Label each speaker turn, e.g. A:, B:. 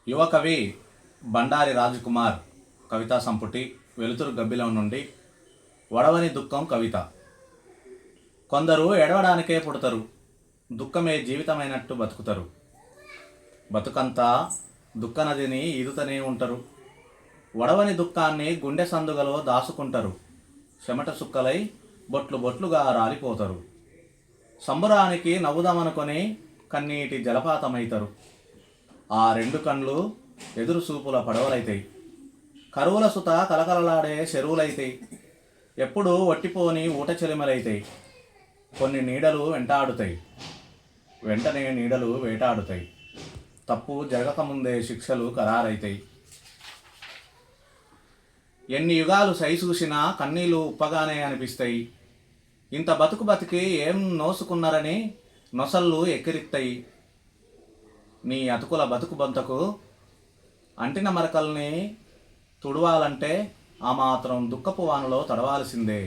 A: యువ కవి బండారి రాజకుమార్ కవితా సంపుటి వెలుతురు గబ్బిలం నుండి వడవని దుఃఖం కవిత. కొందరు ఎడవడానికే పుడతారు, దుఃఖమే జీవితమైనట్టు బతుకుతారు. బతుకంతా దుఃఖనదిని ఈదుతనే ఉంటారు. వడవని దుఃఖాన్ని గుండె సందుగలో దాచుకుంటారు. చెమట సుక్కలై బొట్లు బొట్లుగా రాలిపోతారు. సంబురానికి నవ్వుదామనుకొని కన్నీటి జలపాతమైతారు. ఆ రెండు కండ్లు ఎదురు చూపుల పడవలైతాయి. కరువుల సుత కలకలలాడే చెరువులైతాయి. ఎప్పుడు ఒట్టిపోని ఊట చెలిమలైతాయి. కొన్ని నీడలు వెంటాడుతాయి, వెంటనే నీడలు వేటాడుతాయి. తప్పు జరగకముందే శిక్షలు ఖరారైతాయి. ఎన్ని యుగాలు సైచూసినా కన్నీళ్లు ఉప్పగానే అనిపిస్తాయి. ఇంత బతుకు బతికి ఏం నోసుకున్నారని నొసళ్ళు ఎక్కిరిస్తాయి. నీ అతుకుల బతుకు బంతకు అంటిన మరకల్ని తుడవాలంటే ఆ మాత్రం దుఃఖపు వానలో తడవాల్సిందే.